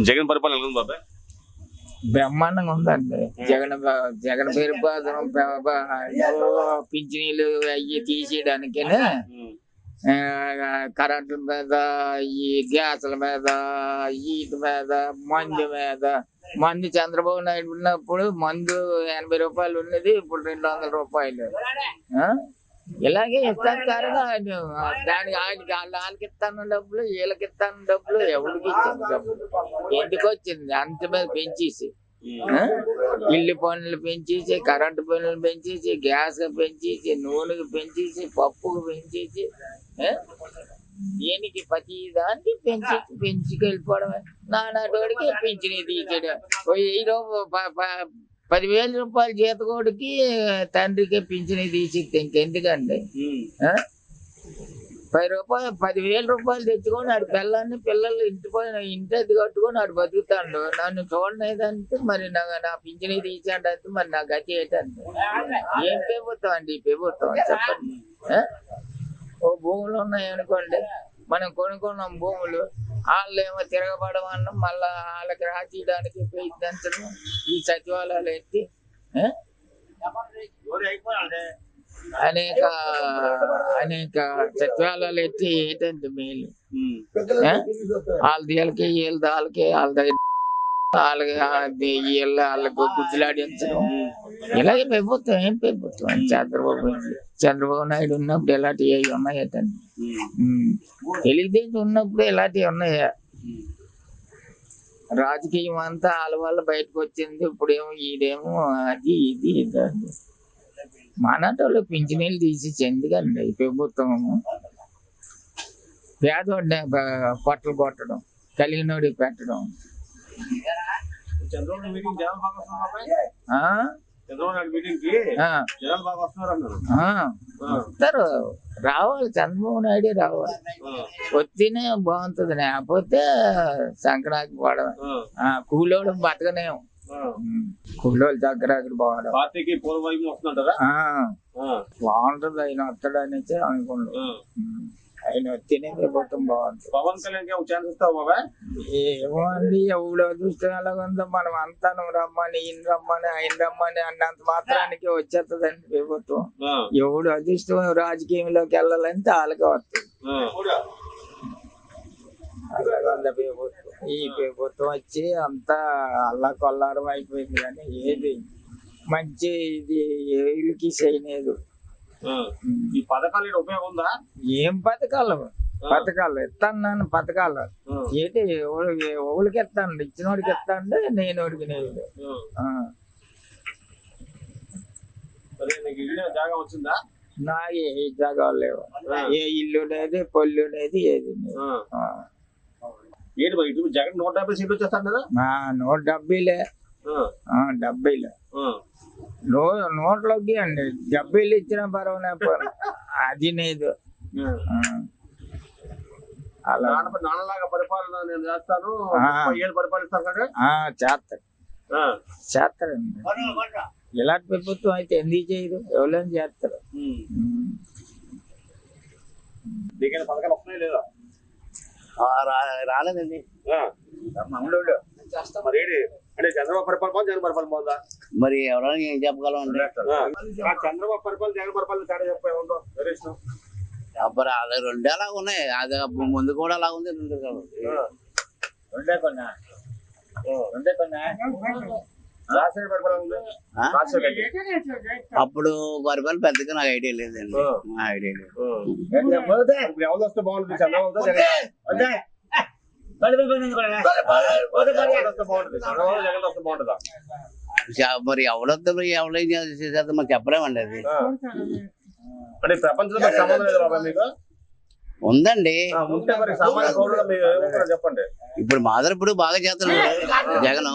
జగన్ పరిపాలన ఎలా ఉంది బాబాయ్? బ్రహ్మాండంగా ఉందండి. జగన్ పరిపాలన పింఛనీలు అవి తీసేయడానికేనే కరెంటు మీద, ఈ గ్యాసుల మీద, వీటి మీద, మందు చంద్రబాబు నాయుడు ఉన్నప్పుడు మందు 80 రూపాయలు ఉన్నది, ఇప్పుడు 200 రూపాయలు. ఇలాగే ఇస్తాను. దానికి వాళ్ళకి ఇస్తాను డబ్బులు, వీళ్ళకి ఇస్తాను డబ్బులు, ఎవరికి ఇచ్చింది డబ్బులు? ఎందుకు వచ్చింది అంత మీద పెంచేసి? ఇల్లు పనులు పెంచేసి, కరెంటు పనులు పెంచేసి, గ్యాస్ పెంచేసి, నూనెకి పెంచేసి, పప్పుకు పెంచేసి, దేనికి ప్రతి దానికి పెంచుకెళ్ళిపోవడమే. నానాటోడికి పింఛని తీసేయడం. 10,000 రూపాయలు జీతకోడికి తండ్రికి పింఛని తీసిస్తే ఇంకెందుకండి? 10,000 రూపాయలు తెచ్చుకొని ఆడి పిల్లలు ఇంటి అది కట్టుకొని ఆడు బతుకుతాడు. నన్ను చూడలేదంటే మరి నా పింఛని తీసాడంటే మరి నా గతి ఏంటంటే ఏం ప్రభుత్వం అండి ఈ ప్రభుత్వం చెప్పండి? ఓ భూములు ఉన్నాయనుకోండి, మనం కొనుక్కున్నాం భూములు, వాళ్ళు ఏమో తిరగబడమన్నాం, మళ్ళా వాళ్ళకి రాసేయడానికి ప్రయత్నించడం, ఈ సచివాలయాలు ఎత్తి అనేక సచివాలయాలు ఎత్తి ఏంటంటే మేలు. వీళ్ళకి వాళ్ళకి గుజ్జులాడించడం. ఇలాగే ప్రభుత్వం ఏం ప్రభుత్వం? చంద్రబాబు నాయుడు ఉన్నప్పుడు ఇలాంటివి అవి ఉన్నాయటండి. తెలుగుదేశం ఉన్నప్పుడు ఇలాంటివి ఉన్నాయా? రాజకీయం అంతా వాళ్ళ వల్ల బయటకు వచ్చింది. ఇప్పుడేమో ఈడేమో అది ఇది ఇదండి. మనటోళ్ళు పింఛనీళ్ళు తీసి ఎందుకండి ఈ ప్రభుత్వము? పేదోడిని పొట్టలు కొట్టడం, కలిగినోడికి పెట్టడం. వస్తారు, రావాలి, చంద్రబాబు నాయుడే రావాలి. వస్తేనే బాగుంటుంది, లేకపోతే సంక్రాంతి పోవడం. కూలోడు బతకనేం, కూలోళ్ళు దగ్గర పోవడం బాగుంటుంది. ఆయన వస్తాడనేసి అనుకుంటాం. ఆయన వస్తేనే ప్రభుత్వం బాగుంటుంది. పవన్ కళ్యాణ్ ఏమో అండి, ఎవడు అదృష్టం ఎలాగుందో మనం అంతా రమ్మని ఆయన రమ్మని అన్నంత మాత్రానికి వచ్చేస్తుందండి ప్రభుత్వం. ఎవడు అదృష్టం రాజకీయంలోకి వెళ్ళాలంటే వాళ్ళకే వస్తుంది. అలాగే ప్రభుత్వం, ఈ ప్రభుత్వం వచ్చి అంతా అల్లా కొల్లారం అయిపోయింది. కానీ ఏది మంచి ఇది ఏళ్ళకి చేయలేదు. ఈ పథకాలు ఉపయోగం ఉందా? ఏం పథకాలు ఇస్తాను పథకాలు ఏంటి? ఎవరికి ఇస్తాను? ఇచ్చినోడికి ఇస్తాండి, నేనోడికి నేను. నా ఏ జాగాలు లేవు, ఏ ఇల్లు లేదు, పొల్లు లేదు, ఏది జగన్ 170 సీట్లు వచ్చేస్తాను కదా. 170లే, 70లే. నోట్లోకి అండి 70 ఇచ్చిన పర్వాలేదు, అది లేదు. అలా నాన్నలాగా పరిపాలన నేను చేస్తాను, పరిపాలిస్తాను కదా. చేస్తారండి. ఇలాంటి ప్రభుత్వం అయితే ఎందుకు చేయదు? ఎవరైనా చేస్తారు. పథకాలు వస్తున్నాయి లేదా? రాలేదండి. అంటే చంద్రబాబు పరిపాలన జగన్ పరిపాలన బాగుందా? మరి ఎవరైనా ఏం చెప్పగలం అండి? చంద్రబాబు పరిపాలన జగన్ పరిపాలన తేడా చెప్పేముందో అది రెండు అలా ఉన్నాయి. అది ముందు కూడా అలా ఉంది. అప్పుడు పరిపాలన పెద్దగా నాకు ఐడియా లేదండి. ఐడియా లేదు. ఎవరు వస్తే బాగుంటుంది? చంద్రబాబు మరి ఎవరొద్దు ఎవరేం చేసేది మాకు చెప్పలేమండి. అది అంటే ప్రపంచంలో సంబంధం లేదు బాబా మీకు? ఉందండి. చెప్పండి. ఇప్పుడు మాధురు ఇప్పుడు బాగా చేస్తున్నాడు జగన్.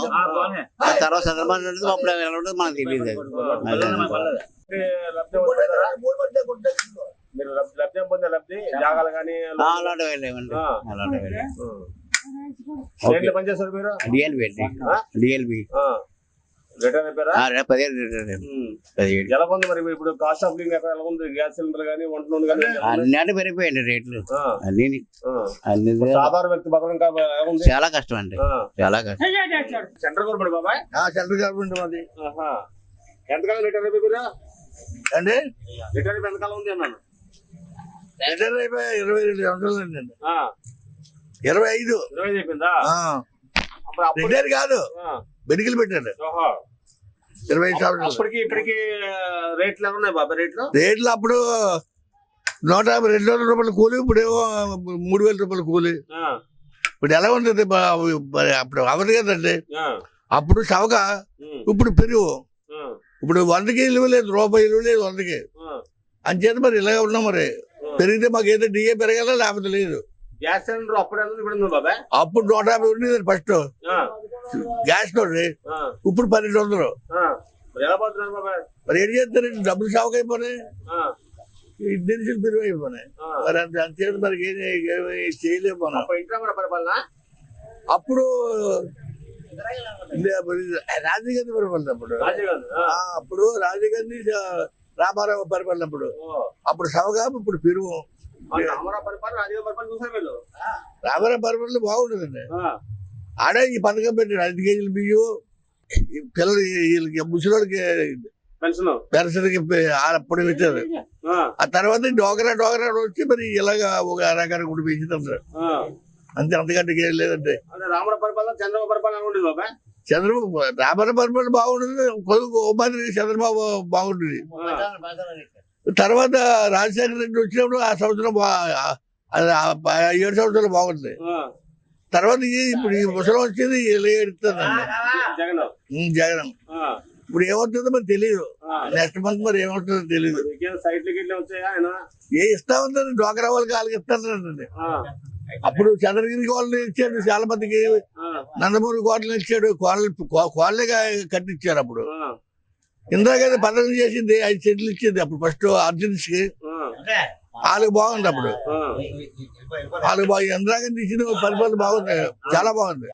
తర్వాత చంద్రబాబు అప్పుడు ఎలా ఉంటుంది మనకు తెలియదు. అలాంటివి వెళ్ళేవండి. పనిచేస్తారు మీరు? డిఎల్బి రిటైర్ అయిపోయారా 17 ఎలా ఉంది మరి ఇప్పుడు కాస్ట్ ఆఫ్ లివింగ్ ఎలా ఉంది? గ్యాస్ సిలిండర్ కానీ వంట నూనె కానీ అన్ని పెరిగిపోయండి రేట్లు అన్ని అన్ని సాధారణ వ్యక్తి బతకడం ఎలా ఉంది? చాలా కష్టం అండి, చాలా కష్టం. సెంట్రల్ గవర్నమెంట్ బాబాయ్ సెంట్రల్ గవర్నమెంట్ మాది. ఎంతకాలం రిటైర్ అయిపోయారా? అంటే రిటైర్ అయిపోయి ఎంతకాలం ఉంది అన్నాను. రిటైర్ అయిపోయి 22 సంవత్సరాలు అండి. 25 25 అయిపోయిందా? అప్పుడు రిటైర్ కాదు, మెడికల్ పెట్టారు. 25 సంవత్సరాలు. అప్పటికి ఇప్పటికి రేట్లు ఎలా ఉన్నాయి బాబాయ్? రేట్లు అప్పుడు 150-200 రూపాయల కూలి, ఇప్పుడు ఏమో 3000 రూపాయల కూలి. ఇప్పుడు ఎలా ఉంటుంది? అప్పుడు అవదు కదండి. అప్పుడు సవక, ఇప్పుడు పెరుగు. ఇప్పుడు 100కి విలువ లేదు, రూపాయి విలువ లేదు 100కి. అంచేత మరి ఇలాగే ఉన్నాం. మరి పెరిగితే మాకు ఏదో డిఏ పెరగాల, లేకపోతే లేదు. గ్యాస్ సిలిండర్ అప్పుడు ఎంత ఇప్పుడు ఉంది బాబాయ్? అప్పుడు 150 ఉండేది ఫస్ట్ గ్యాస్ తోటి, ఇప్పుడు 1200. ఎలా పోతున్నారు బాబాయ్? మరి ఏం చేస్తారండి? డబ్బులు సవక అయిపోయినాయి, దినుసులు పెరుగు అయిపోయినాయి. మరి అంచేత మరి ఏమి చేయలేకపోయినా. పరిపాలన అప్పుడు రాజీవ్ గాంధీ పరిపాలన అప్పుడు రాజీవ్ గాంధీ రామారావు పరిపాలన అప్పుడు సవగా, ఇప్పుడు పెరుగు. రామారావు పరిపాలన బాగుంటుందండి. ఆడ ఈ పథకం పెట్టాడు 5 కేజీలు బియ్యం పిల్లలు వీళ్ళకి ముసలికి పెన్షన్కి అప్పుడు పెట్టారు. ఆ తర్వాత డోగరా వచ్చి మరి ఇలాగా ఒక రకాల కూడా పెంచుతారు అంతే, అంతకంటే ఏం లేదంటే. రామారావు పరిపాలన చంద్రబాబు పరిపాలన ఉండేది బాబాయ్? చంద్రబాబు రామారావు పరిపాలన బాగుంటుంది, మాదిరి చంద్రబాబు బాగుంటుంది. తర్వాత రాజశేఖర రెడ్డి వచ్చినప్పుడు ఆ సంవత్సరం 7 సంవత్సరాలు బాగుంది. తర్వాత ఇప్పుడు ఈ ముసలం వచ్చేది ఎడుతుందండి జగన్. ఇప్పుడు ఏమవుతుందో మరి తెలియదు, నెక్స్ట్ మంత్ మరి ఏమవుతుందో తెలియదు. ఏ ఇస్తా ఉందండి, డోకరా వాళ్ళకి వాళ్ళకి ఇస్తానండి. అప్పుడు చంద్రగిరి కోళ్ళని ఇచ్చాడు చాలా మందికి, నందమూరి కోటలు ఇచ్చాడు, కోళ్ళే కట్టించారు. అప్పుడు ఇందిరాగాంధీ పథకం చేసింది 5 సెంట్లు ఇచ్చింది అప్పుడు ఫస్ట్ అర్జెన్సీకి. వాళ్ళకి బాగుంది అప్పుడు, వాళ్ళకి బాగా ఇందిరాగాంధీ ఇచ్చిన పరిపాలన బాగుంది, చాలా బాగుంది.